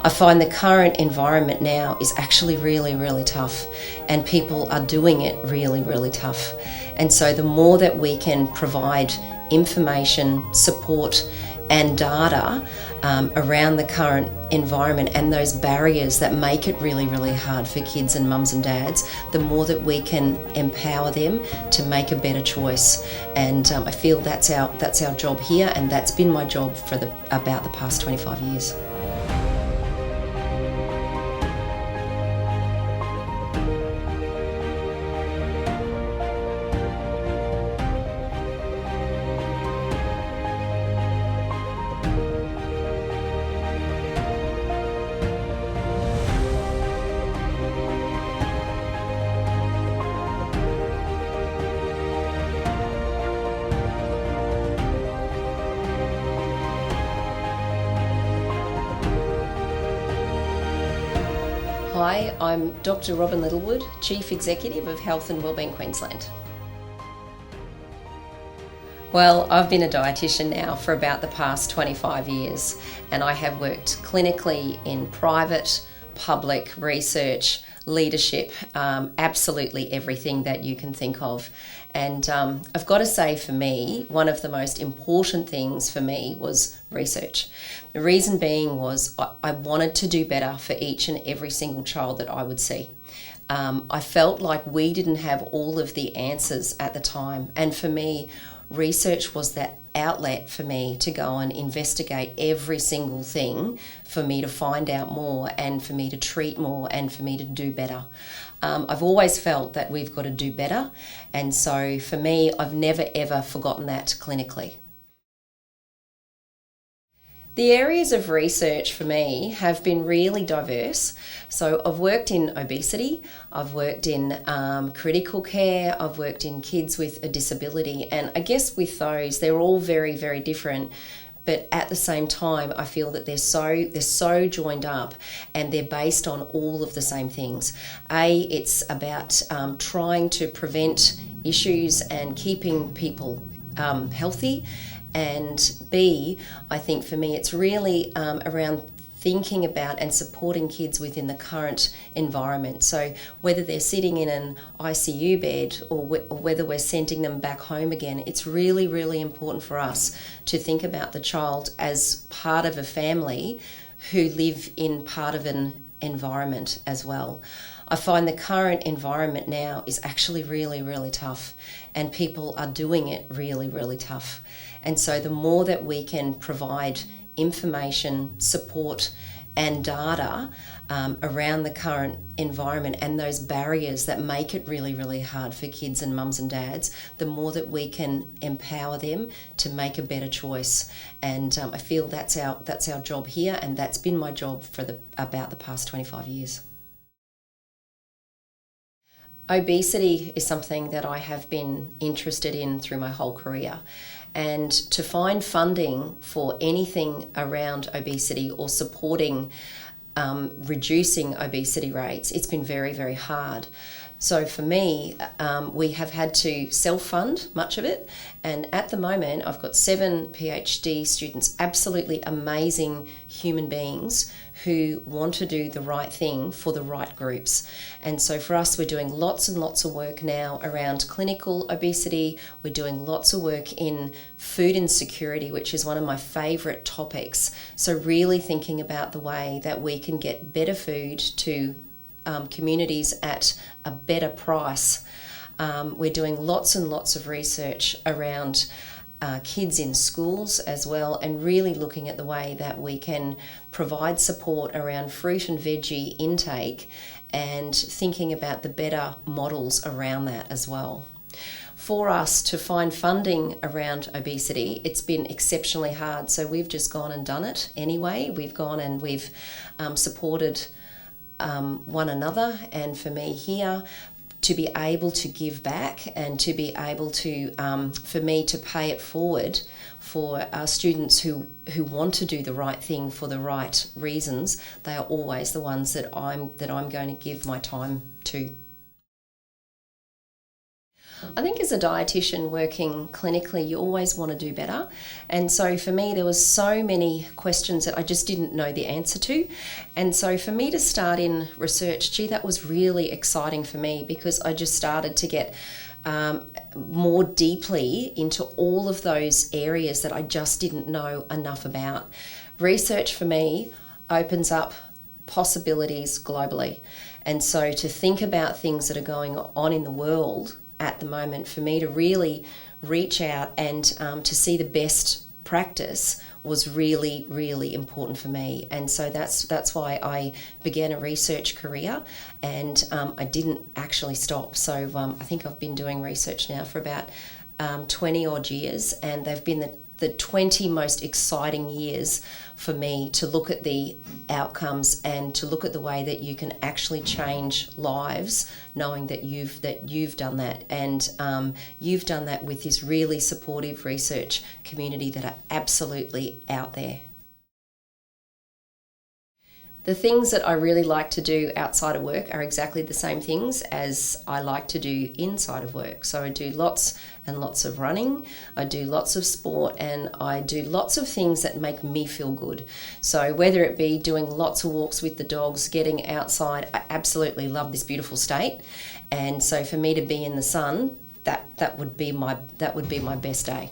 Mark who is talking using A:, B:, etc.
A: I find the current environment now is actually really, really tough, and people are doing it really, really tough. And so the more that we can provide information, support and data around the current environment and those barriers that make it really, really hard for kids and mums and dads, the more that we can empower them to make a better choice. And I feel that's our job here, and that's been my job for about the past 25 years. Hi, I'm Dr Robyn Littlewood, Chief Executive of Health and Wellbeing Queensland. Well, I've been a dietitian now for about the past 25 years, and I have worked clinically in private, public, research, leadership, absolutely everything that you can think of. And I've got to say, for me, one of the most important things for me was research. The reason being was I wanted to do better for each and every single child that I would see. I felt like we didn't have all of the answers at the time, and for me, research was that outlet for me to go and investigate every single thing, for me to find out more and for me to treat more and for me to do better. I've always felt that we've got to do better, and so for me, I've never ever forgotten that clinically. The areas of research for me have been really diverse. So I've worked in obesity, I've worked in critical care, I've worked in kids with a disability, and I guess with those, they're all very, very different. But at the same time, I feel that they're so joined up, and they're based on all of the same things. It's about trying to prevent issues and keeping people healthy. And B, I think for me, it's really around thinking about and supporting kids within the current environment. So whether they're sitting in an ICU bed or whether we're sending them back home again, it's really, really important for us to think about the child as part of a family who live in part of an environment as well. I find the current environment now is actually really, really tough, and people are doing it really, really tough. And so the more that we can provide information, support and data around the current environment and those barriers that make it really, really hard for kids and mums and dads, the more that we can empower them to make a better choice. And I feel that's our job here, and that's been my job for about the past 25 years. Obesity is something that I have been interested in through my whole career, and to find funding for anything around obesity or supporting reducing obesity rates, it's been very, very hard. So for me, we have had to self-fund much of it, and at the moment I've got 7 PhD students, absolutely amazing human beings who want to do the right thing for the right groups. And so for us, we're doing lots and lots of work now around clinical obesity. We're doing lots of work in food insecurity, which is one of my favourite topics. So really thinking about the way that we can get better food to communities at a better price. We're doing lots and lots of research around kids in schools as well, and really looking at the way that we can provide support around fruit and veggie intake and thinking about the better models around that as well. For us to find funding around obesity, it's been exceptionally hard. So we've just gone and done it anyway. We've gone and we've supported one another, and for me here, to be able to give back and to be able to, for me to pay it forward for our students who want to do the right thing for the right reasons, they are always the ones that I'm going to give my time to. I think as a dietitian working clinically, you always want to do better. And so for me, there was so many questions that I just didn't know the answer to. And so for me to start in research, that was really exciting for me, because I just started to get more deeply into all of those areas that I just didn't know enough about. Research for me opens up possibilities globally. And so to think about things that are going on in the world at the moment, for me to really reach out and to see the best practice was really, really important for me. And so that's why I began a research career, and I didn't actually stop. So I think I've been doing research now for about 20 odd years, and they've been the 20 most exciting years for me to look at the outcomes and to look at the way that you can actually change lives, knowing that you've done that, and you've done that with this really supportive research community that are absolutely out there. The things that I really like to do outside of work are exactly the same things as I like to do inside of work. So I do lots and lots of running, I do lots of sport, and I do lots of things that make me feel good. So whether it be doing lots of walks with the dogs, getting outside, I absolutely love this beautiful state. And so for me to be in the sun, that would be my best day.